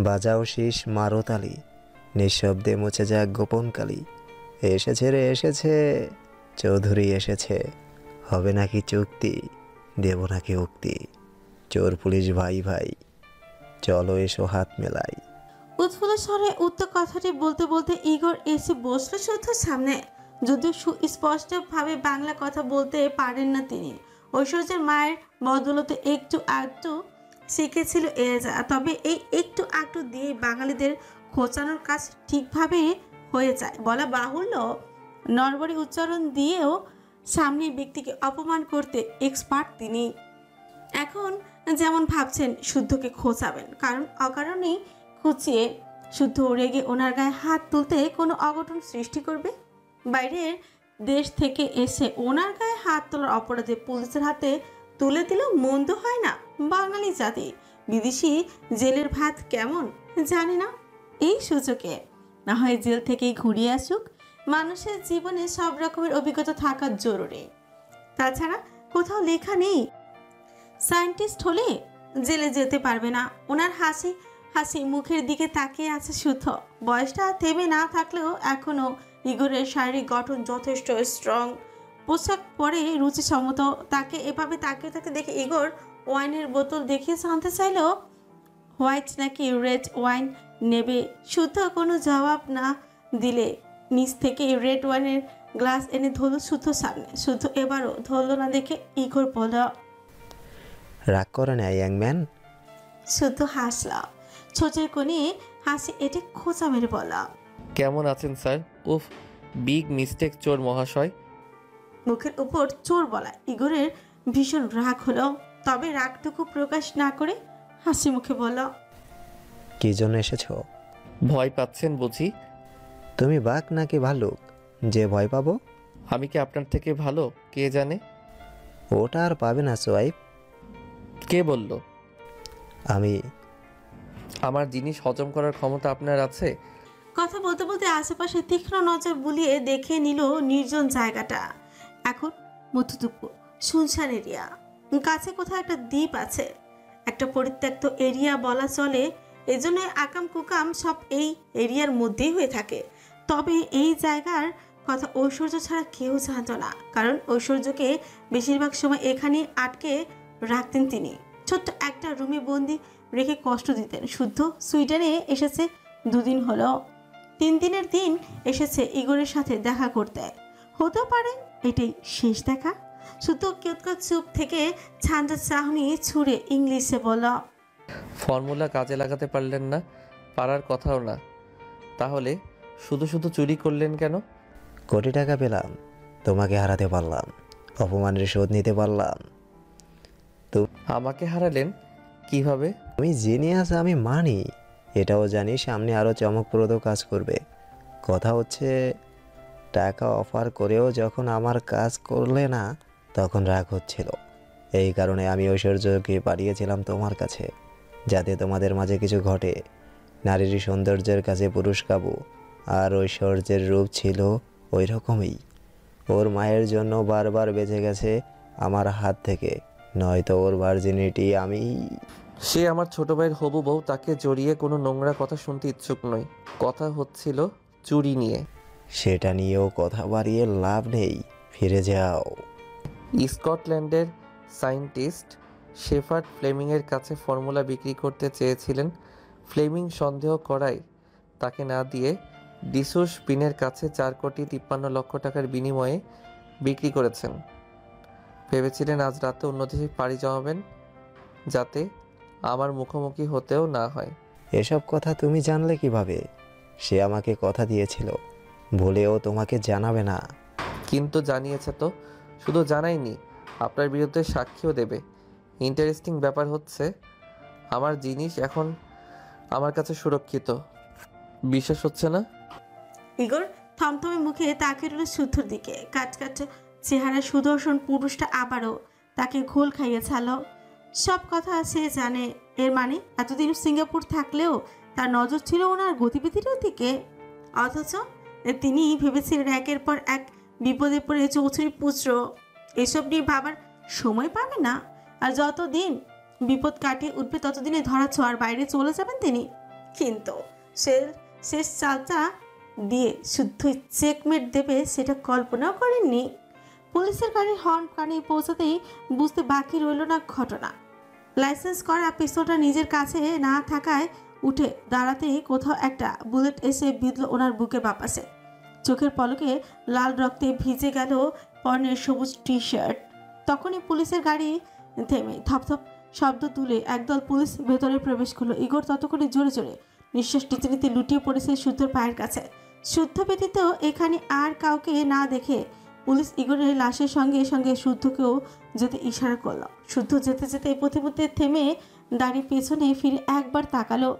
বাজাও শীষ মারো তালি, নিঃশব্দে মুছে যাক গোপন কালি। এসেছে রে এসেছে, চৌধুরী এসেছে, হবে নাকি চুক্তি, দেব নাকি উক্তি, চোর পুলিশ ভাই ভাই, চলো এসো হাত মেলাই। উৎফুল্ল স্বরে উত্তর কথাটি বলতে বলতে ইগর এসে বসলো শুদ্ধর সামনে। যদিও সুস্পষ্টভাবে বাংলা কথা বলতে পারেন না তিনি, ঐশ্বর্যের মায়ের বদৌলতে একটু আধটু শিখেছিল এজা। তবে এই একটু আধটু দিয়ে বাঙালিদের খোঁচানোর কাজ ঠিকভাবে হয়ে যায় বলা বাহুল্য। নরবরে উচ্চারণ দিয়েও সামনের ব্যক্তিকে অপমান করতে এক্সপার্ট তিনি। এখন যেমন ভাবছেন শুদ্ধকে খোঁচাবেন, কারণ অকারণেই খুঁচিয়ে শুদ্ধ রেগে ওনার গায়ে হাত তুলতে কোনো অঘটন সৃষ্টি করবে। বাইরের দেশ থেকে এসে ওনার গায়ে হাত তোলার অপরাধে পুলিশের হাতে তুলে দিলেও মন্দ হয় না। বাঙালি জাতি বিদেশি জেলের ভাত কেমন জানে না। এই সুযোগে না হয় জেল থেকেই ঘুরিয়ে আসুক। মানুষের জীবনে সব রকমের অভিজ্ঞতা থাকা জরুরি। তাছাড়া কোথাও লেখা নেই সায়েন্টিস্ট হলে জেলে যেতে পারবে না। ওনার হাসি হাসি মুখের দিকে তাকিয়ে আছে শুদ্ধ। বয়সটা থেমে না থাকলেও এখনো ইগোরের শারীরিক গঠন যথেষ্ট স্ট্রং। পোশাক পরে রুচিসম্মত। তাকে এভাবে তাকিয়ে থাকতে দেখে ইগোর ওয়াইনের বোতল দেখিয়ে জানতে চাইল হোয়াইট নাকি রেড ওয়াইন নেবে। শুদ্ধ কোনো জবাব না দিলে নিচ থেকে রেড ওয়াইনের গ্লাস এনে ধরল শুদ্ধর সামনে। শুদ্ধ এবারও ধরল না দেখে ইগোর বলল, রাগ করে না ইয়াংম্যান। শুদ্ধ হাসল, ছোটের কোণে হাসি এটে খোঁচা মেরে বলল, কেমন আছেন স্যার? উফ, বিগ মিস্টেক চোর মহাশয়। মুখের উপর চোর বলা ইগোরের ভীষণ রাগ হলো। তবে রাগটুকু প্রকাশ না করে হাসি মুখে বলল, কি জন্য এসেছো? ভয় পাচ্ছেন বুঝি? তুমি বাঘ নাকি ভালুক যে ভয় পাবো? আমি কি আপনার থেকে ভালো কে জানে? ওটা আর পাবে না সোয়াইপ। কে বলল? আমি। আমার জিনিস হজম করার ক্ষমতা আপনার আছে? কথা বলতে বলতে আশেপাশে তীক্ষ্ণ নজর বুলিয়ে দেখে নিল নির্জন জায়গাটা। এখন মধ্যদুপুর, শুনশান এরিয়া। কাছে কোথাও একটা দ্বীপ আছে, একটা পরিত্যক্ত এরিয়া বলা চলে। এজন্য আকাম কুকাম সব এই এরিয়ার মধ্যেই হয়ে থাকে। তবে এই জায়গার কথা ঐশ্বর্য ছাড়া কেউ জানত না, কারণ ঐশ্বর্যকে বেশিরভাগ সময় এখানে আটকে রাখতেন তিনি। ছোট্ট একটা রুমে বন্দি রেখে কষ্ট দিতেন। শুদ্ধ সুইডেনে এসেছে 2 দিন হলো। 3 দিনের দিন এসেছে ইগোরের সাথে দেখা করতে। হতেও পারে এটাই শেষ দেখা। শুদ্ধ কেতকা চুপ থেকে ছান্দা চাহনি ছুঁড়ে ইংলিশে বলল, ফর্মুলা কাজে লাগাতে পারলেন না? পারার কথাও না। তাহলে শুধু শুধু চুরি করলেন কেন? কোটি টাকা পেলাম, তোমাকে হারাতে পারলাম, অপমানের শোধ নিতে পারলাম। আমাকে হারালেন কিভাবে? তুমি জিনিয়াস আমি মানি, এটাও জানি সামনে আরও চমকপ্রদ কাজ করবে। কথা হচ্ছে টাকা অফার করেও যখন আমার কাজ করলে না, তখন রাগ হচ্ছিল। এই কারণে আমি ঐশ্বর্যকে পাঠিয়েছিলাম তোমার কাছে, যাতে তোমাদের মাঝে কিছু ঘটে। নারীর সৌন্দর্যের কাছে পুরুষ কাবু, আর ঐশ্বর্যের রূপ ছিল ওই রকমই। ওর মায়ের জন্য বারবার বেঁচে গেছে আমার হাত থেকে, নয়তো ওর ভার্জিনিটি আমি। সে আমার ছোট ভাইয়ের হবু বউ, তাকে জড়িয়ে কোনো নোংরা কথা শুনতে ইচ্ছুক নই। কথা হচ্ছিল চুরি নিয়ে। সেটা নিয়েও কথা বাড়িয়ে লাভ নেই, ফিরে যাও। স্কটল্যান্ডের সায়েন্টিস্ট শেফার্ড ফ্লেমিংয়ের কাছে ফর্মুলা বিক্রি করতে চেয়েছিলেন। ফ্লেমিং সন্দেহ করায় তাকে না দিয়ে ডিসুস বিনের কাছে 4,53,00,000 টাকার বিনিময়ে বিক্রি করেছেন। ভেবেছিলেন আজ রাতে অন্য দেশে পাড়ি জমাবেন, যাতে আমার মুখোমুখি হতেও না হয়। এসব কথা তুমি জানলে কিভাবে? সে আমাকে কথা দিয়েছিল, ভুলেও তোমাকে জানাবে না। কিন্তু জানিয়েছে তো। শুধু জানায়নি, আপনার বিরুদ্ধে সাক্ষীও দেবে। ইন্টারেস্টিং ব্যাপার হচ্ছে আমার জিনিস এখন আমার কাছে সুরক্ষিত। বিশ্বাস হচ্ছে না? ইগোর থমথমে মুখে তাকিয়ে রইল শুদ্ধর দিকে। কাট চেহারা সুদর্শন পুরুষটা আবারও তাকে ঘোল খাইয়ে ছাড়ল। সব কথা সে জানে। এর মানে এতদিন সিঙ্গাপুর থাকলেও তার নজর ছিল ওনার গতিবিধির দিকে। অথচ তিনি ভেবেছিলেন একের পর এক বিপদে পড়ে চৌধুরী পুত্র এসব নিয়ে ভাবার সময় পাবে না। আর যতদিন বিপদ কাটিয়ে উঠবে ততদিনে ধরা ছোঁয়ার বাইরে চলে যাবেন তিনি। কিন্তু সে শেষ চালটা দিয়ে শুদ্ধই চেকমেট দেবে সেটা কল্পনাও করেননি। পুলিশের গাড়ির হর্ন কানে পৌঁছাতেই বুঝতে বাকি রইল না ঘটনা। লাইসেন্স করা পিস্তলটা নিজের কাছে না থাকায় উঠে দাঁড়াতেই কোথাও একটা বুলেট এসে বিঁধল ওনার বুকের বাপাসে। চোখের পলকে লাল রক্তে ভিজে গেল পরনের সবুজ টি শার্ট। তখনই পুলিশের গাড়ি থেমে থপথপ শব্দ তুলে একদল পুলিশ ভেতরে প্রবেশ করলো। ইগোর ততক্ষণে জোরে জোরে নিঃশ্বাস নিতে নিতে লুটিয়ে পড়েছে শুদ্ধর পায়ের কাছে। শুদ্ধ ব্যতীত এখানে আর কাউকে না দেখে পুলিশ ইগোরের লাশের সঙ্গে সঙ্গে শুদ্ধকেও যেতে ইশারা করলো। শুদ্ধ যেতে যেতে প্রতিমধ্যে থেমে দাঁড়িয়ে পেছনে ফিরে একবার তাকালো।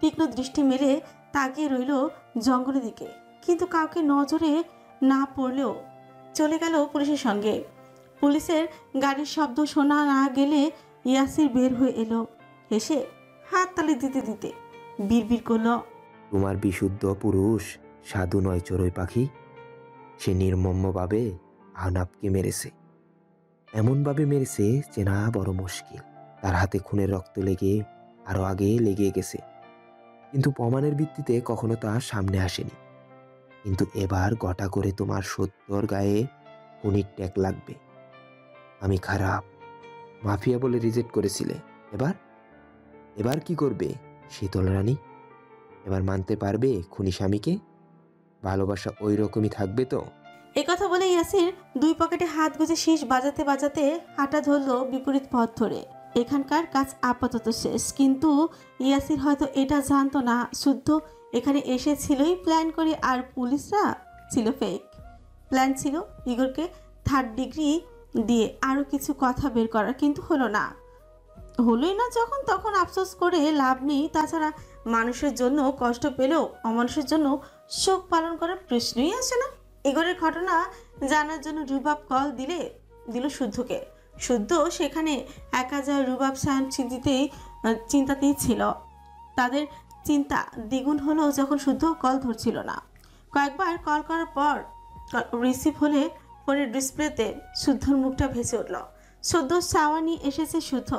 তীক্ষ্ণ দৃষ্টি মেলে তাকিয়ে রইল জঙ্গলের দিকে, কিন্তু কাউকে নজরে না পড়লেও চলে গেল পুলিশের সঙ্গে। পুলিশের গাড়ির শব্দ শোনা না গেলে ইয়াসির বের হয়ে এলো। হেসে হাত তালি দিতে দিতে বিড়বিড় করলো, তোমার বিশুদ্ধ পুরুষ সাধু নয় চড়ুই পাখি। সে নির্মমভাবে আহনাবকে মেরেছে, এমনভাবে মেরেছে চেনা বড় মুশকিল। তার হাতে খুনের রক্ত লেগে আরো আগে লেগে গেছে, কিন্তু প্রমাণের ভিত্তিতে কখনো তা সামনে আসেনি। কিন্তু এবার গোটা করে তোমার সত্যর গায়ে খুনির ট্যাগ লাগবে। আমি খারাপ, মাফিয়া বলে রিজেক্ট করেছিলে, এবার এবার কি করবে শীতল রানী? এবার মানতে পারবে খুনি স্বামীকে? ভালোবাসা ওই রকমই থাকবে তো? কথা বলে ইয়াসির দুই পকেটে হাত গুজে শীষ বাজাতে বাজাতে হাঁটা ধরল বিপরীত পথ ধরে। এখানকার কাজ আপাতত শেষ, কিন্তু ইয়াসির হয়তো এটা জানতো না শুদ্ধ এখানে এসেছিলই প্ল্যান করে, আর পুলিশরা ছিল ফেক। প্ল্যান ছিল ইগোরকে 3rd ডিগ্রি দিয়ে আরও কিছু কথা বের করার, কিন্তু হলোই না যখন তখন আফসোস করে লাভ নেই। তাছাড়া মানুষের জন্য কষ্ট পেলেও অমানুষের জন্য শোক পালন করার প্রশ্নই আসে না। ইগোরের ঘটনা জানার জন্য রুবাব কল দিল শুদ্ধকে। শুদ্ধ সেখানে 1000 রুবাব সায়ন চিন্তাতেই ছিল। তাদের চিন্তা দ্বিগুণ হলো যখন শুদ্ধ কল ধরছিল না। কয়েকবার কল করার পর রিসিভ হলে ফোনের ডিসপ্লেতে শুদ্ধর মুখটা ভেসে উঠল। শুদ্ধ সাওয়া নিয়ে এসেছে শুদ্ধ।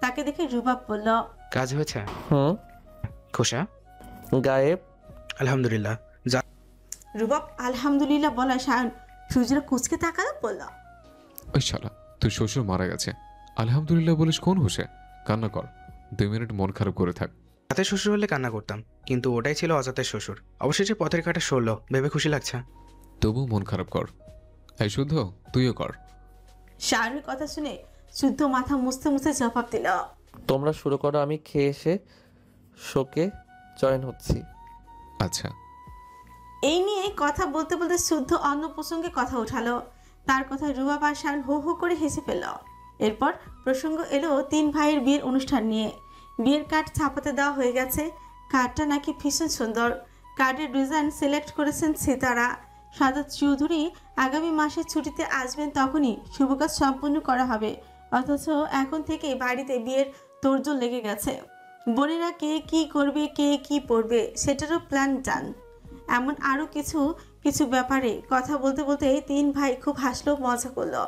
তাকে দেখে রুবাব বলল, কাজ হয়েছে? খোসা গায়েব। আলহামদুলিল্লাহ। রুবাব আলহামদুলিল্লাহ বলা সায়ন সুজরা কুচকে তাকালো, বলল, ওই শালা, তুই শ্বশুর মারা গেছে আলহামদুলিল্লাহ বলিস কোন হোসে? কান্না কর, 2 মিনিট মন খারাপ করে থাক। জাতের শ্বশুর হলে কান্না করতাম, কিন্তু ওটাই ছিল অজাতের শ্বশুর। অবশেষে পথের কাটা সরলো, ভেবে খুশি লাগছে। তবু মন খারাপ কর। এই শুদ্ধ, তুইও কর। সায়নের কথা শুনে শুদ্ধ মাথা মুছতে মুছতে জবাব দিল, তোমরা শুরু করো, আমি খেয়ে এসে শোকে জয়েন হচ্ছি। আচ্ছা। এই নিয়ে কথা বলতে বলতে শুদ্ধ অন্য প্রসঙ্গে কথা উঠালো। তার কথায় রুবাব আর শায়ন হো হো করে হেসে ফেলল। এরপর প্রসঙ্গ এলো 3 ভাইয়ের বিয়ের অনুষ্ঠান নিয়ে। বিয়ের কার্ড ছাপাতে দেওয়া হয়ে গেছে। কার্ডটা নাকি ভীষণ সুন্দর। কার্ডের ডিজাইন সিলেক্ট করেছেন সিতারা। সাদাত চৌধুরী আগামী মাসে ছুটিতে আসবেন, তখনই শুভ কাজ সম্পূর্ণ করা হবে। অথচ এখন থেকে বাড়িতে বিয়ের তোড়জোড় লেগে গেছে। বোনেরা কে কি করবে, কে কি পরবে সেটারও প্ল্যান ডান। এমন আরও কিছু ব্যাপারে কথা বলতে বলতে 3 ভাই খুব হাসলো, মজা করলো।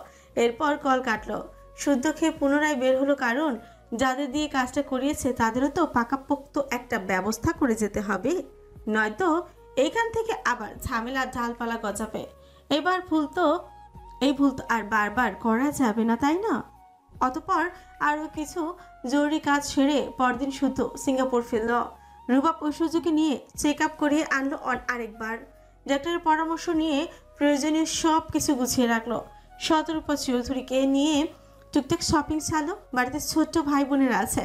এরপর কল কাটলো। শুদ্ধ খেয়ে পুনরায় বের হলো, কারণ যাদের দিয়ে কাজটা করিয়েছে তাদেরও তো পাকাপোক্ত একটা ব্যবস্থা করে যেতে হবে, নয়তো এইখান থেকে আবার ঝামেলা ঢালপালা গজাবে। এই ভুল তো আর বারবার করা যাবে না, তাই না? অতঃপর আরও কিছু জরুরি কাজ সেরে পরদিন শুদ্ধ সিঙ্গাপুর ফিরল। রুবাব ওই সুযোগে নিয়ে চেক আপ করিয়ে আনলো আরেকবার। ডাক্তারের পরামর্শ নিয়ে প্রয়োজনীয় সব কিছু গুছিয়ে রাখলো। শতরূপা চৌধুরীকে নিয়ে টুকটাক শপিং ছাড়লো। বাড়িতে ছোট্ট ভাই বোনেরা আছে,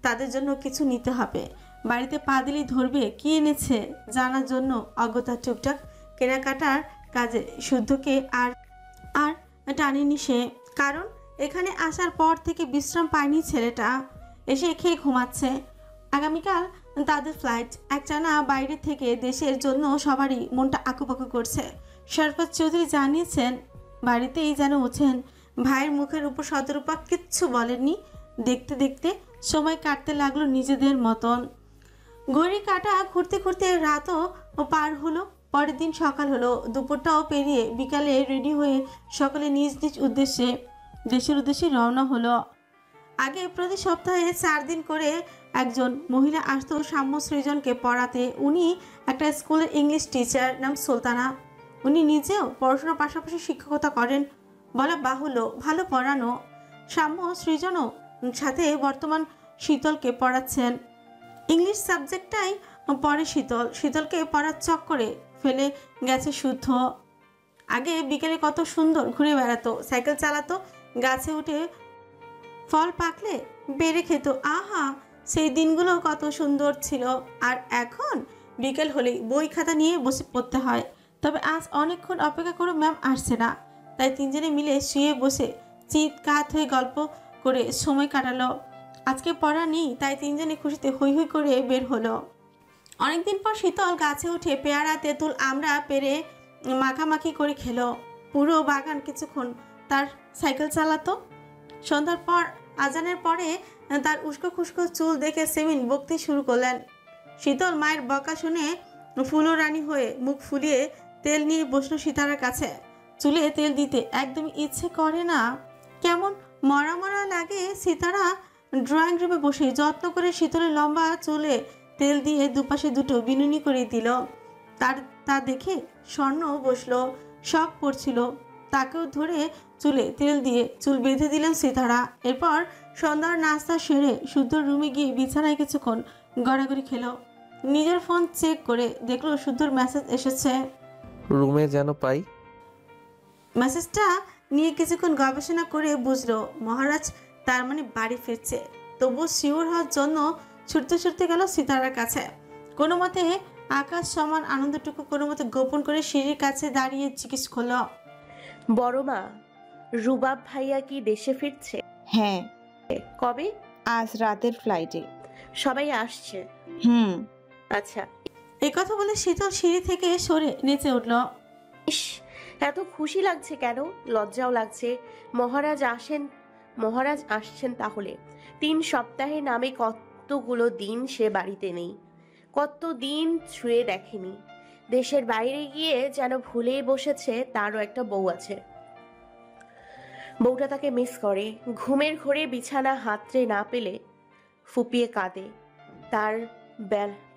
তাদের জন্য কিছু নিতে হবে। বাড়িতে পা দিলেই ধরবে কি এনেছে জানার জন্য অজ্ঞতা টুকটাক কেনাকাটার কাজে শুদ্ধকে আর টানেনি সে। কারণ এখানে আসার পর থেকে বিশ্রাম পায়নি ছেলেটা। এসে খেয়ে ঘুমাচ্ছে। আগামীকাল তাদের ফ্লাইট। একটানা বাইরে থেকে দেশের জন্য সবারই মনটা আঁকুপাকু করছে। শরফত চৌধুরী জানিয়েছেন বাড়িতেই যেন ওঠেন। ভাইয়ের মুখের উপর শতরূপা কিচ্ছু বলেননি। দেখতে দেখতে সময় কাটতে লাগলো নিজেদের মতন। ঘড়ি কাটা ঘুরতে ঘুরতে রাতও পার হলো। পরের দিন সকাল হলো। দুপুরটাও পেরিয়ে বিকালে রেডি হয়ে সকলে নিজ নিজ দেশের উদ্দেশ্যে রওনা হলো। আগে প্রতি সপ্তাহে 4 দিন করে একজন মহিলা আসতো সাম্য সৃজনকে পড়াতে। উনি একটা স্কুলের ইংলিশ টিচার, নাম সুলতানা। উনি নিজেও পড়াশোনার পাশাপাশি শিক্ষকতা করেন, বলা বাহুল্য। ভালো পড়ানো। সাম্য সৃজনও সাথে বর্তমান শীতলকে পড়াচ্ছেন। ইংলিশ সাবজেক্টটাই পড়ে শীতল। শীতলকে পড়ার চক্করে ফেলে গেছে শুদ্ধ। আগে বিকেলে কত সুন্দর ঘুরে বেড়াতো, সাইকেল চালাতো, গাছে উঠে ফল পাকলে বেড়ে খেত। আহা, সেই দিনগুলো কত সুন্দর ছিল। আর এখন বিকেল হলেই বই খাতা নিয়ে বসে পড়তে হয়। তবে আজ অনেকক্ষণ অপেক্ষা করে ম্যাম আসছে না, তাই তিনজনে মিলে শুয়ে বসে চিৎকার হয়ে গল্প করে সময় কাটালো। আজকে পড়া নেই, তাই তিনজনে খুশিতে হৈ হৈ করে বের হলো। অনেকদিন পর শীতল গাছে উঠে পেয়ারা, তেঁতুল, আমড়া পেরে মাখামাখি করে খেলো। পুরো বাগান কিছুক্ষণ তার সাইকেল চালাতো। সন্ধ্যার পর আজানের পরে তার উস্কো খুস্কো চুল দেখে সেমিন বকতে শুরু করলেন। শীতল মায়ের বকা শুনে ফুলো রানী হয়ে মুখ ফুলিয়ে তেল নিয়ে বসলো সীতারার কাছে। চুলে তেল দিতে একদমই ইচ্ছে করে না, কেমন মরা মরা লাগে। সীতারা ড্রয়িং রুমে বসে যত্ন করে শীতলের লম্বা চুলে তেল দিয়ে দুপাশে দুটো বিনুনি করে দিল। তা দেখে স্বর্ণ বসলো, শখ পড়ছিল। তাকেও ধরে চুলে তেল দিয়ে চুল বেঁধে দিলেন সীতারা। এরপর সন্ধ্যার নাস্তা সেরে শুদ্ধ রুমে গিয়ে বিছানায় কিছুক্ষণ গড়াগড়ি খেলো। নিজের ফোন চেক করে দেখলো শুদ্ধর মেসেজ এসেছে। রুমে যেন পাই। মেসেজটা নিয়ে কিছুক্ষণ গবেষণা করে বুঝলো মহারাজ তার মানে বাড়ি ফিরছে। তবু শিওর হওয়ার জন্য ছুটতে ছুটতে গেল সীতারার কাছে। কোনো মতে আকাশ সমান আনন্দটুকু কোনো মতে গোপন করে সিঁড়ির কাছে দাঁড়িয়ে জিজ্ঞেস করলো, বড় মা, রুবাব ভাইয়া কি দেশে ফিরছে? হ্যাঁ, কবে? আজ রাতের ফ্লাইটে। সবাই আসছে? হুম। আচ্ছা। এই কথা বলে শীতল সিঁড়ি থেকে সরে নেচে উঠল। ইস, এত খুশি লাগছে কেন? লজ্জাও লাগছে। মহারাজ আসছেন তাহলে? 3 সপ্তাহে নামে কতগুলো দিন সে বাড়িতে নেই, কত দিন ছুঁয়ে দেখেনি। দেশের বাইরে গিয়ে যেন ভুলেই বসেছে তারও একটা বউ আছে। বউটা তাকে মিস করে। ঘুমের ঘোরে বিছানা হাতড়ে না পেলে ফুপিয়ে কাঁদে।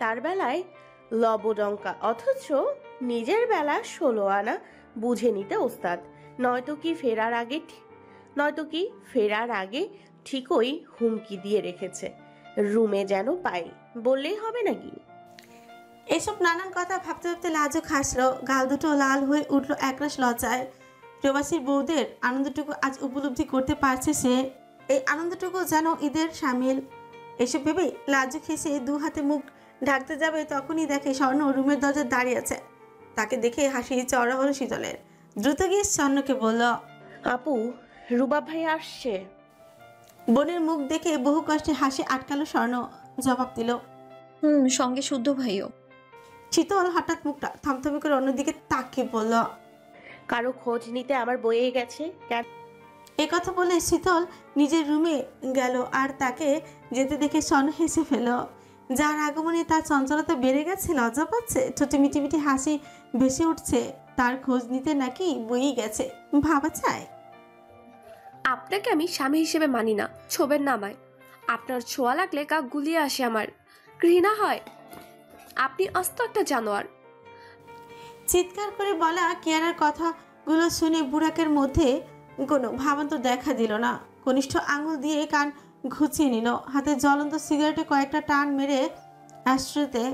তার বেলায় লবডঙ্কা, অথচ নিজের বেলা 16 আনা বুঝে নিতে ওস্তাদ। নয়তো কি ফেরার আগে ঠিকই হুমকি দিয়ে রেখেছে, রুমে যেন পাই, বললেই হবে নাকি? এসব নানান কথা ভাবতে ভাবতে লাজুক হাসলো। গাল দুটো লাল হয়ে উঠল একরাশ লজ্জায়। প্রবাসীর বউদের আনন্দটুকু আজ উপলব্ধি করতে পারছে সে। এই আনন্দটুকু যেন ঈদের সামিল। এসব ভেবেই লাজুক হেসে 2 হাতে মুখ ঢাকতে যাবে, তখনই দেখে স্বর্ণ রুমের দরজায় দাঁড়িয়ে আছে। তাকে দেখে হাসি চড়া হলো শীতলের। দ্রুত গিয়ে স্বর্ণকে বলল, আপু, রুবাব ভাই আসছে। বোনের মুখ দেখে বহু কষ্টে হাসি আটকালো স্বর্ণ। জবাব দিল, সঙ্গে শুদ্ধ ভাইও। শীতল হঠাৎ মুখটা থমথমে করে অন্যদিকে তাকিয়ে বলল, কারো খোঁজ নিতে আমার বয়ে গেছে কেন? এ কথা বলে শীতল নিজের রুমে গেল। আর তাকে যেতে দেখে স্বর্ণ হেসে ফেল। যার আগমনে তার চঞ্চলতা বেড়ে গেছে, লজ্জা পাচ্ছে, ছোটে মিটি মিটি হাসি ভেসে উঠছে। তার খোঁজ নিতে নাকি বই গেছে, ভাবা চায়। আপনাকে আমি স্বামী হিসেবে মানি না, ছোবেন না আমায়। আপনার ছোঁয়া লাগলে গা গুলিয়ে আসে আমার, ঘৃণা হয়। আপনি আস্ত একটা জানোয়ার। চিৎকার করে বলা কিয়ারার কথাগুলো শুনে বুড়াকের মধ্যে কোনো ভাবান্তর দেখা দিল না। কনিষ্ঠ আঙুল দিয়ে কান ঘুচিয়ে নিল। হাতে জ্বলন্ত সিগারেটে কয়েকটা টান মেরে অ্যাস্ট্রেতে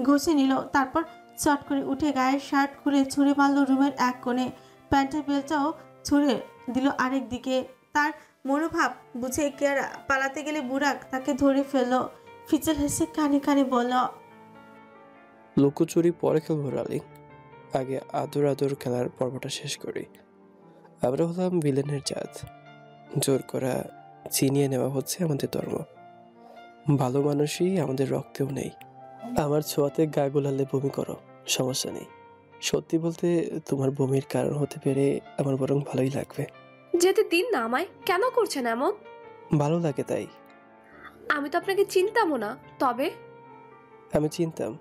ঘষে নিল। তারপর চট করে উঠে গায়ের শার্ট খুলে ছুঁড়ে মারল রুমের এক কোণে। প্যান্টের বেলটাও ছুঁড়ে দিল আরেক দিকে। তার মনোভাব বুঝে কিয়ারা পালাতে গেলে বুড়াক তাকে ধরে ফেলল। ফিচল হেসে কানে কানে বলল, লুকোচুরি পরে খেলবো রালিং, আগে আদর আদর খেলার পর্বটা শেষ করি। আমরা হলাম ভিলেনের জাত, জোর করা চিনিয়ে নেওয়া হচ্ছে আমাদের ধর্ম। ভালো মানুষই আমাদের রক্তেও নেই। আমার ছোঁয়াতে গা গোলালে বমি করো, সমস্যা নেই। সত্যি বলতে তোমার বমির কারণ হতে পেরে আমার বরং ভালোই লাগবে। যেতে দিন না আমায়, কেন করছেন এমন? ভালো লাগে তাই। আমি তো আপনাকে চিনতামও না। তবে আমি চিনতাম।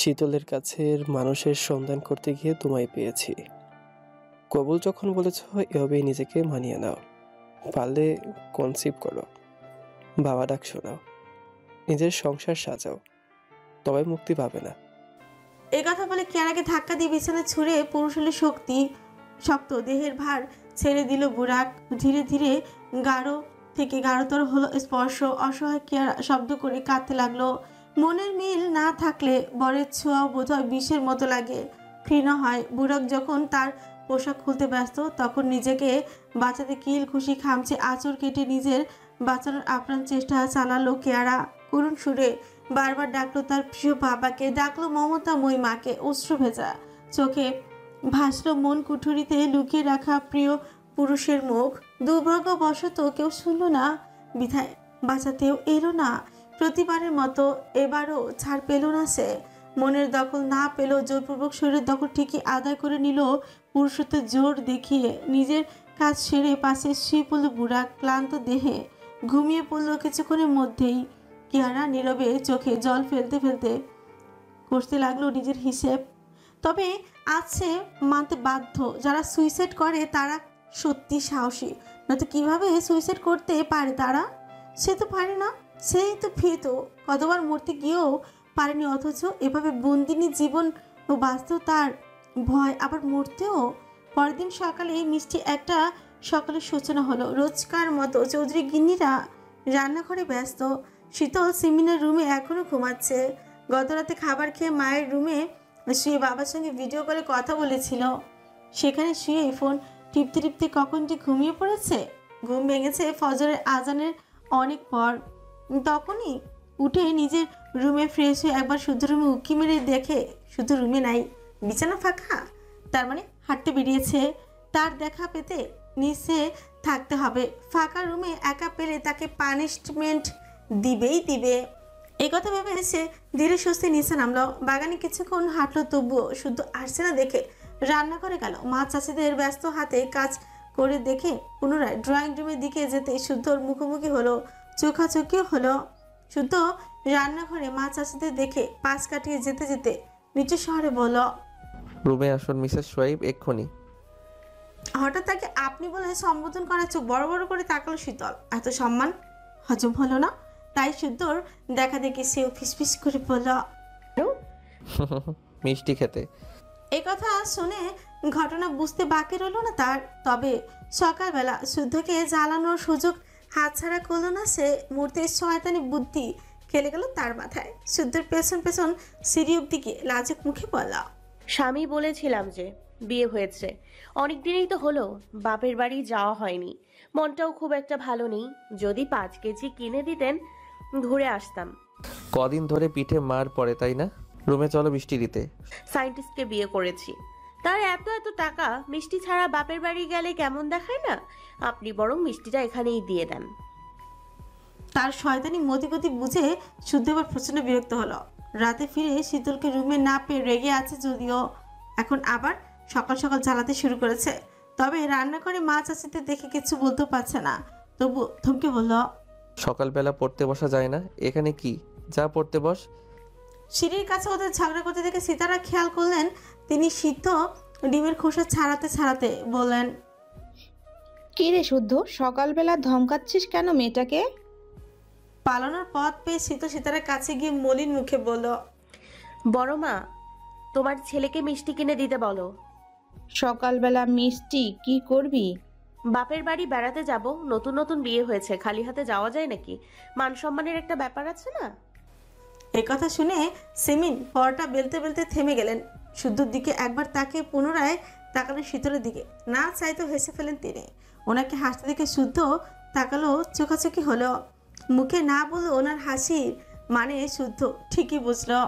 শীতলের কাছের মানুষের সন্ধান করতে গিয়ে তোমায় পেয়েছি। কবুল যখন বলেছ, এভাবেই নিজেকে মানিয়ে নাও। পারলে কনসিভ করো, বাবা ডাক শোনাও। নিজের সংসার সাজাও, তবে মুক্তি পাবে না। এই কথা বলে কিয়ারাকে ধাক্কা দিয়ে বিছানায় ছুঁড়ে পুরুষ হলে শক্ত দেহের ভার ছেড়ে দিল বুরাক। ধীরে ধীরে গাঢ় থেকে গাঢ়তর হলো স্পর্শ। অসহায় কিয়ারা শব্দ করে কাঁদতে লাগলো। মনের মিল না থাকলে বরের ছোঁয়াও বোধহয় বিষের মতো লাগে, ঘৃণা হয়। বুরাক যখন তার পোশাক খুলতে ব্যস্ত তখন নিজেকে বাঁচাতে কিল খুশি খামচে আঁচড় কেটে নিজের বাঁচানোর আপ্রাণ চেষ্টা চালালো কিয়ারা। করুণ সুরে বারবার ডাকলো তার প্রিয় বাবাকে, ডাকলো মমতাময়ী মাকে। অশ্রু ভেজা চোখে ভাসলো মন কুঠুরিতে লুকিয়ে রাখা প্রিয় পুরুষের মুখ। দুর্ভাগ্যবশত কেউ শুনল না, বিধায় বাঁচাতেও এলো না। প্রতিবারের মতো এবারও ছাড় পেল না সে। মনের দখল না পেল, জোরপূর্বক শরীরের দখল ঠিকই আদায় করে নিল। পুরুষত্ব জোর দেখিয়ে নিজের কাজ সেরে পাশে শুয়ে পড়ল বুড়া ক্লান্ত দেহে। ঘুমিয়ে পড়ল কিছুক্ষণের মধ্যেই। কিয়ারা নীরবে চোখে জল ফেলতে ফেলতে করতে লাগলো নিজের হিসেব। তবে আজ সে মানতে বাধ্য, যারা সুইসাইড করে তারা সত্যি সাহসী, নয়তো কিভাবে সুইসাইড করতে পারে তারা? সে তো পারে না, সেই তো ভীত, কতবার মরতে গিয়েও পারেনি, অথচ এভাবে বন্দিনী জীবন ও বাঁচতেও তার ভয়, আবার মরতেও। পরের দিন সকালে মিষ্টি একটা সকালের সূচনা হলো। রোজকার মতো চৌধুরী গিন্নিরা রান্নাঘরে ব্যস্ত। শীতল সিমিনের রুমে এখনো ঘুমাচ্ছে। গতরাতে খাবার খেয়ে মায়ের রুমে শুয়ে বাবার সঙ্গে ভিডিও কলে কথা বলেছিল। সেখানে শুয়ে ফোন টিপতে টিপতে কখন যে ঘুমিয়ে পড়েছে। ঘুম ভেঙেছে ফজরের আজানের অনেক পর। তখনই উঠে নিজের রুমে ফ্রেশ হয়ে একবার শুদ্ধ রুমে উঁকি মেরে দেখে শুধু রুমে নাই, বিছানা ফাঁকা। তার মানে হাঁটতে বেরিয়েছে। তার দেখা পেতে নিচে থাকতে হবে। ফাঁকা রুমে একা পেলে তাকে পানিশমেন্ট দিবেই দিবে। এই কথা ভেবে সে ধীরে সুস্থে নিচে নামলো। বাগানে কিছুক্ষণ হাঁটলো, তবুও শুদ্ধ আসছে না দেখে রান্নাঘরে গেল। মা চাষিদের ব্যস্ত হাতে কাজ করে দেখে পুনরায় ড্রয়িং রুমের দিকে যেতে শুদ্ধর মুখোমুখি হলো, চোখাচোখিও হলো। শুদ্ধ রান্নাঘরে মা চাষিদের দেখে পাশ কাটিয়ে যেতে যেতে নিচু শহরে বলল, রুমে আসুন মিসেস সোয়াইব, এক্ষুনি। হঠাৎ তাকে আপনি বলে সম্বোধন করার চোখ বড় বড় করে তাকালো শীতল। এত সম্মান হজম হলো না, তাই শুদ্ধর দেখা দেখে সেও ফিসফিস করে বলল, মিষ্টি খেতে। এই কথা শুনে ঘটনা বুঝতে বাকি রইল না তার। তবে সকালবেলা শুদ্ধকে জ্বালানোর সুযোগ হাতছাড়া করলো না সে। মুহূর্তে শয়তানি বুদ্ধি খেলে গেল তার মাথায়। শুদ্ধর পেছন পেছন সিঁড়ি অব্দি গিয়ে লাজুক মুখে বলল, স্বামী বলেছিলাম যে বিয়ে হয়েছে, অনেক দিনই তো হলো বাপের বাড়ি যাওয়া হয়নি, মনটাও খুব একটা ভালো নেই, যদি 5 কেজি কিনে দিতেন ঘুরে আসতাম। কদিন ধরে পিঠে মার পড়ে তাই না? রুমে চলো মিষ্টি দিতে। সায়েন্টিস্টকে বিয়ে করেছি, তার এত এত টাকা, মিষ্টি ছাড়া বাপের বাড়ি গেলে কেমন দেখায় না? আপনি বরং মিষ্টিটা এখানেই দিয়ে দেন। তার শয়তানি মতিগতি বুঝে শুদ্ধ এবার প্রচন্ড বিরক্ত হলো। রাতে ফিরে শীতলকে রুমে না পেয়ে রেগে আছে যদিও, এখন আবার সকাল সকাল জ্বালাতে শুরু করেছে। তবে রান্না করে মা চাষিতে দেখে কিছু বলতেও পারছে না, তবু থমকে বলল, সকালবেলা পড়তে বসা যায় না? এখানে কি, যা পড়তে বস। সিঁড়ির কাছে ওদের ঝগড়া করতে দেখে সীতারা খেয়াল করলেন। তিনি সিদ্ধ ডিমের খোসা ছাড়াতে ছাড়াতে বললেন, কি রে শুদ্ধ, সকালবেলা ধমকাচ্ছিস কেন মেয়েটাকে? পালানোর পথ পেয়ে সীতারার কাছে গিয়ে মলিন মুখে বলল, বড় মা, তোমার ছেলেকে মিষ্টি কিনে দিতে বলো। সকালবেলা মিষ্টি কি করবি? বাপের বাড়ি বেড়াতে যাব, নতুন নতুন বিয়ে হয়েছে, খালি হাতে যাওয়া যায় নাকি? মান সম্মানের একটা ব্যাপার আছে না? এই কথা শুনে সিমিন পরোটা বেলতে বেলতে থেমে গেলেন। শুদ্ধর দিকে একবার তাকে পুনরায় তাকালেন শীতলের দিকে। না চাইতো হেসে ফেলেন তিনি। ওনাকে হাসতে দেখে শুদ্ধ তাকালো, চোখাচোখি হলো। মুখে না বললো ওনার হাসির মানে শুদ্ধ ঠিকই বুঝলো।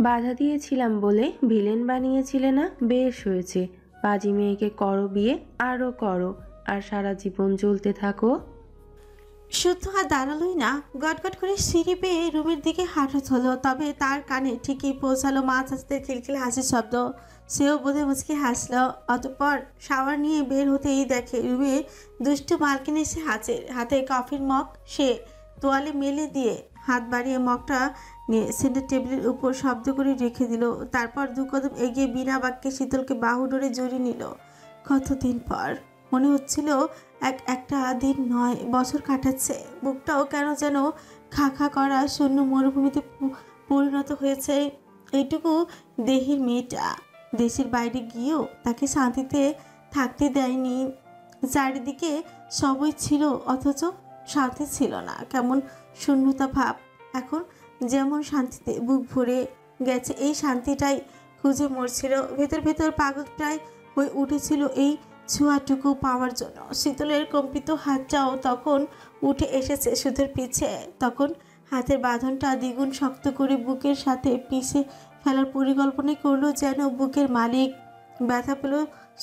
বাধা দিয়েছিলাম বলে ভিলেন বানিয়েছিলে না? বেশ হয়েছে, পাজি মেয়েকে করো বিয়ে, আরও করো, আর সারা জীবন জ্বলতে থাকো। শুদ্ধ আর দাঁড়ালোই না, গটগট করে সিঁড়ি পেয়ে রুমের দিকে হাঁটত হলো। তবে তার কানে ঠিকই পৌঁছালো মা চাষতে খিলখিল হাসির শব্দ। সেও বোধে মুচকি হাসলো। অতঃপর শাওয়ার নিয়ে বের হতেই দেখে রুমে দুষ্টু মালকিন এসে হাতে কফির মগ। সে তোয়ালে মেলে দিয়ে হাত বাড়িয়ে মগটা নিয়ে সেন্টার টেবিলের উপর শব্দ করে রেখে দিল। তারপর 2 কদম এগিয়ে বিনা বাক্যে শীতলকে বাহু ডোরে জড়িয়ে নিল। কতদিন পর মনে হচ্ছিল একটা দিন নয়, বছর কাটাচ্ছে। বুকটাও কেন যেন খা খা করা শূন্য মরুভূমিতে পরিণত হয়েছে এইটুকু দেহের মেয়েটা। দেশের বাইরে গিয়েও তাকে শান্তিতে থাকতে দেয়নি। চারিদিকে সবই ছিল অথচ শান্তি ছিল না, কেমন শূন্যতা ভাব। এখন যেমন শান্তিতে বুক ভরে গেছে, এই শান্তিটাই খুঁজে মরছিল। ভেতর ভেতর পাগল প্রায় হয়ে উঠেছিল এই ছোঁয়াটুকু পাওয়ার জন্য। শীতলের কম্পিত হাতটাও তখন উঠে এসেছে সুধের পিছে। তখন হাতের বাঁধনটা দ্বিগুণ শক্ত করে বুকের সাথে পিষে ফেলার পরিকল্পনা করলো যেন বুকের মালিক। ব্যথা পেল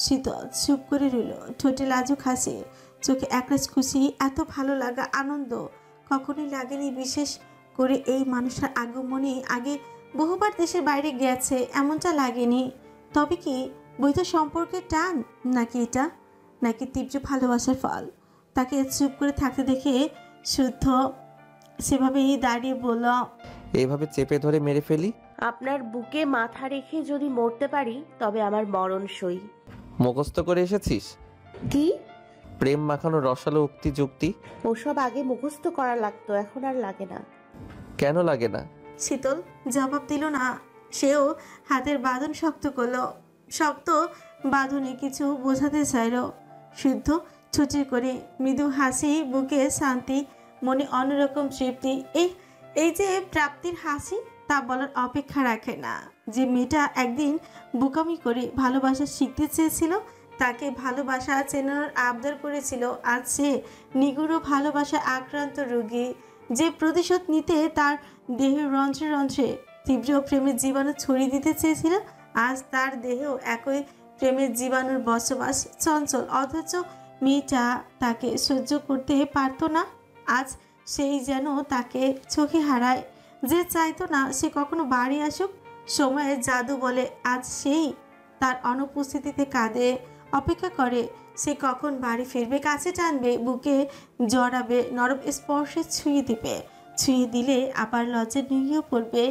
শীতল, চুপ করে রইল, ঠোঁটে লাজুক হাসি, চোখে একরাশ খুশি। এত ভালো লাগা, আনন্দ কখনোই লাগেনি, বিশেষ করে এই মানুষটার আগমনে। আগে বহুবার দেশের বাইরে গেছে, এমনটা লাগেনি। তবে কি বৈধ সম্পর্কের টান, নাকি এটা, নাকি তীব্র ভালোবাসার ফল? তাকে চুপ করে থাকতে দেখে শুদ্ধ সেভাবেই দাঁড়িয়ে বলল, এইভাবে চেপে ধরে মেরে ফেলি? আপনার বুকে মাথা রেখে যদি মরতে পারি তবে আমার মরণ সই। মুখস্থ করে এসেছিস? কি? প্রেম মাখানো রসালো উক্তি যুক্তি? ওসব আগে মুখস্থ করা লাগতো, এখন আর লাগে না। কেন লাগে না? শীতল জবাব দিল না। সেও হাতের বাঁধন শক্ত করলো। শক্ত বাঁধনে কিছু বোঝাতে চাইল। শুদ্ধ ছুটি করে মৃদু হাসি, বুকে শান্তি, মনে অন্যরকম তৃপ্তি। এই যে প্রাপ্তির হাসি, তা বলার অপেক্ষা রাখে না। যে মেয়েটা একদিন বোকামি করে ভালোবাসা শিখতে চেয়েছিল, তাকে ভালোবাসা চেনানোর আবদার করেছিল, আজ সে নিগুড় ভালোবাসা আক্রান্ত রোগী। যে প্রতিশোধ নিতে তার দেহের রন্ধ্রে রন্ধ্রে তীব্র প্রেমের জীবাণু ছড়িয়ে দিতে চেয়েছিল, আজ তার দেহেও একই প্রেমের জীবাণুর বসবাস। চঞ্চল, অথচ মেয়েটা তাকে সহ্য করতে পারত না। আজ সেই যেন তাকে চোখে হারায়। যে চাইতো না সে কখনো বাড়ি আসুক, সময়ের জাদু বলে আজ সেই তার অনুপস্থিতিতে কাঁদে, অপেক্ষা করে সে কখন বাড়ি ফিরবে, কাছে টানবে, বুকে জড়াবে, নরম স্পর্শে ছুঁয়ে দিবে। ছুঁয়ে দিলে আবার লজ্জা নিয়ে পড়বে।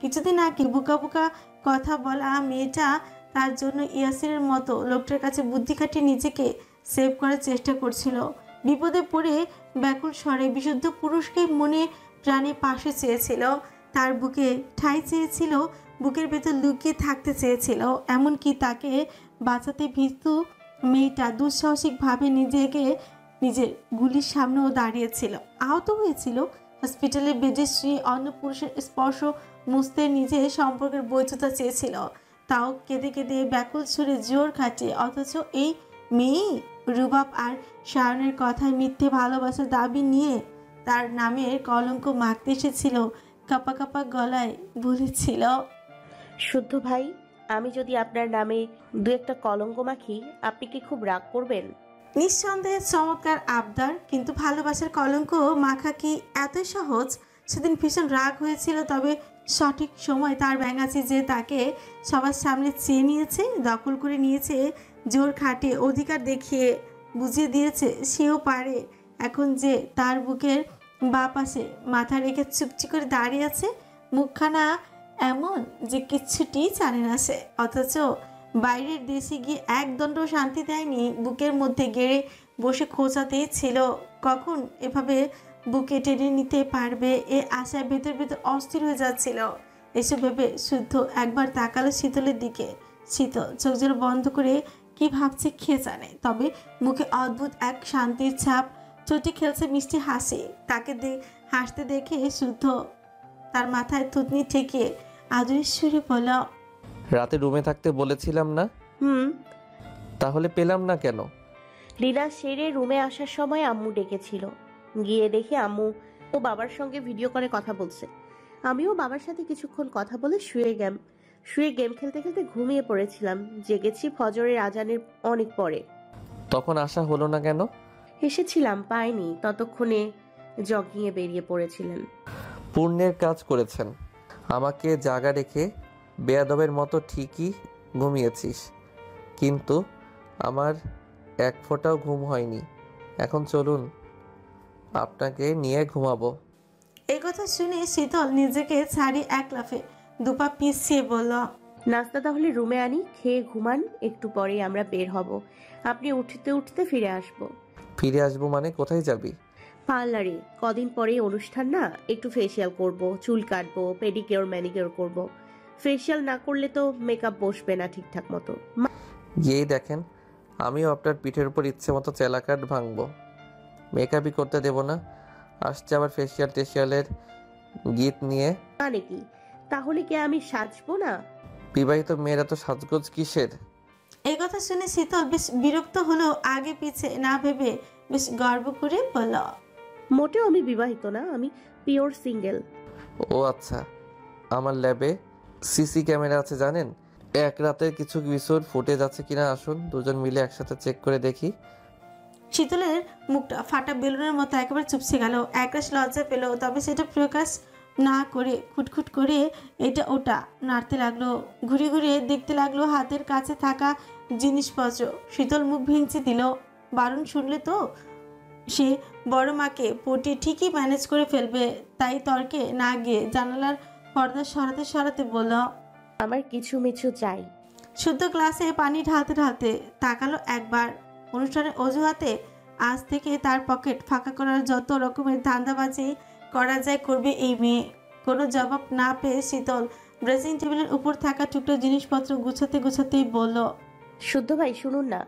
কিছুদিন আগে বুকা বুকা কথা বলা মেয়েটা তার জন্য ইয়াসিরের মতো লোকটার কাছে বুদ্ধি খাটিয়ে নিজেকে সেভ করার চেষ্টা করছিল। বিপদে পড়ে ব্যাকুল স্বরে বিশুদ্ধ পুরুষকে মনে প্রাণে পাশে চেয়েছিল, তার বুকে ঠাঁই চেয়েছিল, বুকের ভেতর লুকিয়ে থাকতে চেয়েছিল। এমনকি তাকে বাঁচাতে ভীতু মেয়েটা দুঃসাহসিকভাবে নিজের গুলির সামনেও দাঁড়িয়েছিল। আহত হয়েছিল হসপিটালের বেডে, শ্রী অন্য পুরুষের স্পর্শ মুছতে নিজের সম্পর্কের বৈধতা চেয়েছিল, তাও কেঁদে কেঁদে ব্যাকুল সুরে জোর খাটে। অথচ এই মেয়ে রুবাব আর শায়নের কথায় মিথ্যে ভালোবাসার দাবি নিয়ে তার নামের কলঙ্ক মাখতে এসেছিল। কাপা কাপা গলায় বলেছিল, শুদ্ধ ভাই, আমি যদি আপনার নামে দু একটা কলঙ্ক মাখি, আপনি কি খুব রাগ করবেন? নিঃসন্দেহে চমৎকার আবদার, কিন্তু ভালোবাসার কলঙ্ক মাখা কি এতই সহজ? সেদিন ভীষণ রাগ হয়েছিল, তবে সঠিক সময় তার ব্যাঙাচি যে তাকে সবার সামনে চেয়ে নিয়েছে, দখল করে নিয়েছে, জোর খাটে অধিকার দেখিয়ে বুঝিয়ে দিয়েছে সেও পারে। এখন যে তার বুকের বাঁ পাশে মাথা রেখে চুপচি করে দাঁড়িয়ে আছে, মুখখানা এমন যে কিচ্ছুটি জানে না সে, অথচ বাইরের দেশে গিয়ে একদণ্ড শান্তি দেয়নি, বুকের মধ্যে গেড়ে বসে খোঁচাতেই ছিল। কখন এভাবে বুকে টেনে নিতে পারবে, এ আশায় ভেতর ভেতর অস্থির হয়ে যাচ্ছিল। এসব ভেবে শুদ্ধ একবার তাকালো শীতলের দিকে। শীতল চোখ জোর বন্ধ করে কি ভাবছে খেয়ে জানে, তবে মুখে অদ্ভুত এক শান্তির ছাপ, চোটে খেলছে মিষ্টি হাসি। তাকে হাসতে দেখে শুদ্ধ তার মাথায় থুতনি ঠেকিয়ে আদরের সুরে বলল, রাতে রুমে থাকতে বলেছিলাম না? তাহলে পেলাম না কেন? ডিনার সেরে রুমে আসার সময় আম্মু ডেকেছিল, গিয়ে দেখি আম্মু ও বাবার সঙ্গে ভিডিও করে কথা বলছে। আমিও বাবার সাথে কিছুক্ষণ কথা বলে শুয়ে গেম খেলতে খেলতে ঘুমিয়ে পড়েছিলাম। জেগেছি ফজরের আজানের অনেক পরে। তখন আসা হলো না কেন? এসেছিলাম, পাইনি, ততক্ষণে জগিংয়ে বেরিয়ে পড়েছিলেন। পুণ্যের কাজ করেছেন, আমাকে জাগা রেখে বেয়াদবের মতো ঠিকই ঘুমিয়েছিস, কিন্তু আমার এক ফোঁটাও ঘুম হয়নি। এখন চলুন, আপনাকে নিয়ে ঘুমাবো। এই কথা শুনে শীতল নিজেকে ছাড়িয়ে এক লাফে দুপা পিছিয়ে বলল, নাস্তা তাহলে রুমে আনি, খেয়ে ঘুমান, একটু পরেই আমরা বের হব। আপনি উঠতে উঠতে ফিরে আসবো। ফিরে আসবো মানে কোথায় যাবি? পার্লারে কদিন পরেই অনুষ্ঠান না, একটু ফেসিয়াল করব, চুল কাটবো, পেডিকিওর ম্যানিকিওর করব। ফেসিয়াল না করলে তো মেকআপ বসবে না ঠিকঠাক মতো। গিয়েই দেখেন আমিও আপনার পিঠের উপর ইচ্ছে মতো চেলাকাট ভাঙবো। মেকআপই করতে দেব না। আসছে আবার ফেসিয়াল টেসিয়ালের গীত নিয়ে। মানে কি, তাহলে কি আমি সাজবো না? বিবাহিত মেয়েরা তো সাজগোজ কিসের? এই কথা শুনে শীতল বেশ বিরক্ত হলেও আগে পিছে না ভেবে বেশ গর্ব করে বলল, মোটেও আমি বিবাহিত না, আমি পিওর সিঙ্গেল। ও আচ্ছা। আমার ল্যাবে সিসি ক্যামেরা আছে জানেন? এক রাতের কিছু কিছুর ফুটেজ আছে কিনা আসুন দুজন মিলে একসাথে চেক করে দেখি। শীতলের মুখটা ফাটা বেলুনের মতো একেবারে চুপসে গেল। একরাশ লজ্জা পেল, তবে সেটা প্রকাশ না করে খুটখুট করে এটা ওটা নাড়তে লাগলো। ঘুরে ঘুরে দেখতে লাগলো হাতের কাছে থাকা জিনিসপত্র। শীতল মুখ ভেঙচি দিল। বারণ শুনলে তো সে বড় মাকে পটি ঠিকই ম্যানেজ করে ফেলবে, তাই তর্কে না গিয়ে জানালার পর্দা সরাতে সরাতে বলল, আমার কিছু মিছু চাই। শুদ্ধ গ্লাসে পানি ঢালতে ঢালতে তাকালো একবার। অনুষ্ঠানের অজুহাতে আজ থেকে তার পকেট ফাঁকা করার যত রকমের ধান্দাবাজি করা যায় করবে এই মেয়ে। কোনো জবাব না পেয়ে শীতল ড্রেসিং টেবিলের উপর থাকা টুকরো জিনিসপত্র গুছাতে গুছাতেই বলল, শুদ্ধ ভাই শুনুন না।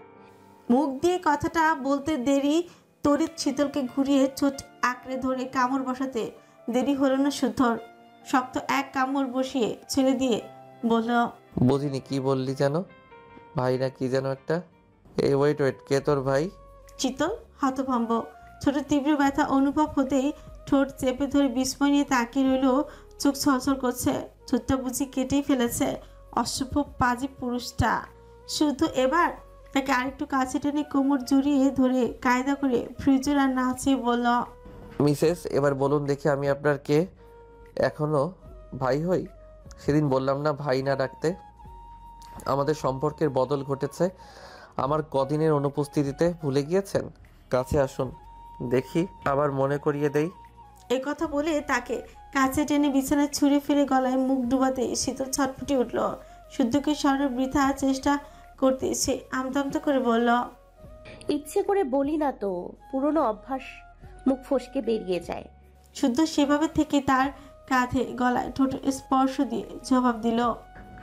মুখ দিয়ে কথাটা বলতে দেরি তড়িৎ শীতলকে ঘুরিয়ে ছোট আঁকড়ে ধরে কামড় বসাতে দেরি হলো না শুদ্ধর। শক্ত এক কামড় বসিয়ে ছেড়ে দিয়ে বলল, বুঝিনি কি বললি যেন? ভাই না কি যেন একটা? এই ওয়েট ওয়েট, কে তোর ভাই? শীতল হতভম্ব। ছোট তীব্র ব্যথা অনুভব হতেই ঠোঁট চেপে ধরে বিস্ময় নিয়ে তাকিয়ে রইল। চোখ ছলছল করছে। ঠোঁটটা বুঝি কেটেই ফেলেছে অসভ্য পাজি পুরুষটা। শুধু এবার তাকে আরেকটু কাছে টেনে কোমর জড়িয়ে ধরে কায়দা করে ফ্রিজের আর নাচিয়ে বলল, মিসেস এবার বলুন দেখি আমি আপনার কে? এখনো ভাই হই? সেদিন বললাম না ভাই না ডাকতে? আমাদের সম্পর্কের বদল ঘটেছে আমার কদিনের অনুপস্থিতিতে, ভুলে গিয়েছেন? কাছে আসুন দেখি, আবার মনে করিয়ে দেই। এই কথা বলে তাকে কাছে টেনে বিছানায় ছুঁড়ে ফেলে গলায় মুখ ডুবাতে শীতল ছটফটে উঠল। শুদ্ধকে সরানোর বৃথা চেষ্টা করতে সে আমতামতা করে বলল, ইচ্ছে করে বলি না তো, পুরনো অভ্যাস, মুখ ফসকে বেরিয়ে যায়। শুদ্ধ সেভাবে থেকে তার কাঁধে গলায় ঠোঁট স্পর্শ দিয়ে জবাব দিল,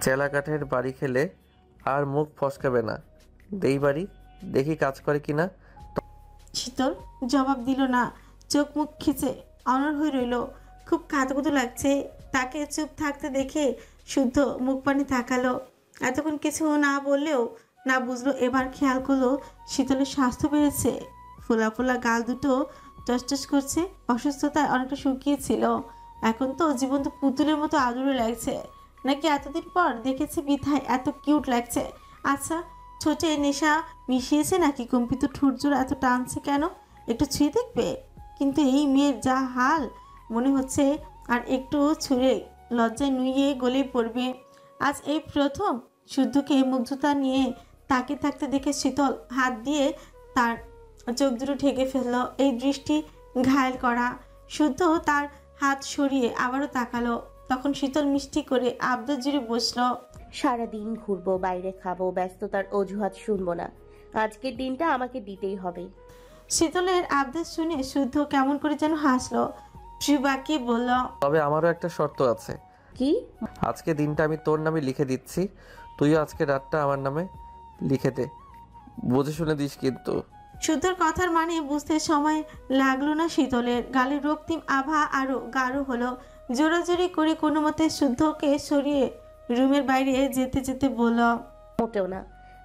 চেলা কাঠের বাড়ি খেলে আর মুখ ফসকাবে না। দেই বাড়ি, দেখি কাজ করে কিনা। শীতল জবাব দিল না। চোখ মুখ খিচে অনড় হয়ে রইল। খুব কাঁদকুতো লাগছে তাকে চুপ থাকতে দেখে। শুদ্ধ মুখ পানি তাকালো। এতক্ষণ কিছু না বললেও না বুঝলো। এবার খেয়াল করলো শীতলের স্বাস্থ্য বেড়েছে। ফোলা ফোলা গাল দুটো টসটস করছে। অসুস্থতায় অনেকটা শুকিয়েছিল। এখন তো জীবন্ত পুতুলের মতো আদুরে লাগছে। নাকি এতদিন পর দেখেছে বিধায় এত কিউট লাগছে। আচ্ছা, ছোটে নেশা মিশিয়েছে নাকি? কম্পিত ঠুরজোড়া এত টানছে কেন? একটু ছুঁয়ে দেখবে? কিন্তু এই মেয়ের যা হাল, মনে হচ্ছে আর একটু ছুঁড়ে লজ্জায় নুইয়ে গলে পড়বে। আজ এই প্রথম শুদ্ধকে মুগ্ধতা নিয়ে তাকে থাকতে দেখে শীতল হাত দিয়ে তার চোখ দুটো ঢেকে ফেললো। এই দৃষ্টি ঘায়েল করা। শুদ্ধ তার হাত সরিয়ে আবারও তাকালো। তখন শীতল মিষ্টি করে আবদার জুড়ে বসলো, সারাদিন ঘুরবো, বাইরে খাবো, ব্যস্ততার অজুহাত শুনবো না। আজকের দিনটা আমাকে দিতেই হবে। শীতলের আবদার শুনে শুদ্ধ কেমন করে যেন হাসলো। বাকি বলল, তবে আমারও একটা শর্ত আছে। কি? আজকে দিনটা আমি তোর নামে লিখে দিচ্ছি, তুইও আজকে রাতটা আমার নামে লিখে দে। বুঝে শুনে দিস কিন্তু। শুদ্ধর কথার মানে বুঝতে সময় লাগলো না শীতলের। গালের রক্তিম আভা আরো গাঢ় হলো। জোরাজোরি করে কোনো মতে শুদ্ধকে সরিয়ে রুমের বাইরে যেতে যেতে বলল, মোটেও না,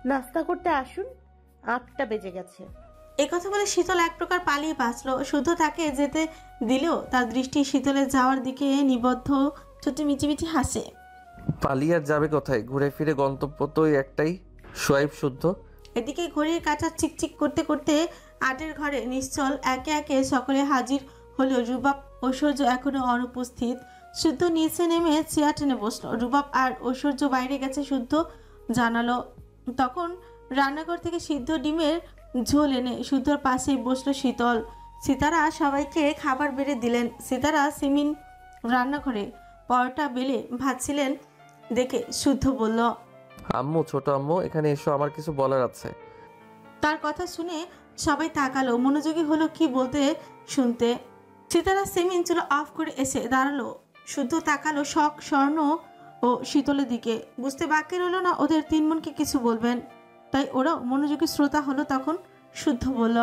নাস্তা করতে আসুন, 8টা বেজে গেছে। একথা বলে শীতল এক প্রকার পালিয়ে বাঁচলো। শুদ্ধ তাকে যেতে দিলেও তার দৃষ্টি শীতলের যাওয়ার দিকে নিবদ্ধ। ছোট মিচিমিচি হাসে। পালিয়ে আর যাবে কোথায়? ঘুরে ফিরে গন্তব্য তো ওই একটাই, সোয়াইব শুদ্ধ। এদিকে ঘড়ির কাঁটা চিকচিক করতে করতে 8-এর ঘরে নিশ্চল একে একে সকলে হাজির হলো। রুবাব ঐশ্বর্য এখনো অনুপস্থিত। শুদ্ধ নিচে নেমে চেয়ার টেনে বসলো। রুবাব আর ঐশ্বর্য বাইরে গেছে শুদ্ধ জানালো। তখন রান্নাঘর থেকে সিদ্ধ ডিমের ঝোল এনে শুদ্ধর পাশেই বসলো শীতল। সিতারা সবাইকে খাবার বেড়ে দিলেন। সিতারা সিমিন রান্নাঘরে পরোটা বেলে ভাজছিলেন দেখে শুদ্ধ বলল, আম্মু, ছোট আম্মু, এখানে এসো, আমার কিছু বলার আছে। তার কথা শুনে সবাই তাকালো। মনোযোগী হলো কি বলতে শুনতে। সিতারা সেমিন চুলো অফ করে এসে দাঁড়ালো। শুদ্ধ তাকালো শখ, স্বর্ণ ও শীতলের দিকে। বুঝতে বাকি রইল না ওদের তিন বোনকে কিছু বলবেন, তাই ওরাও মনোযোগী শ্রোতা হলো। তখন শুদ্ধ বলল,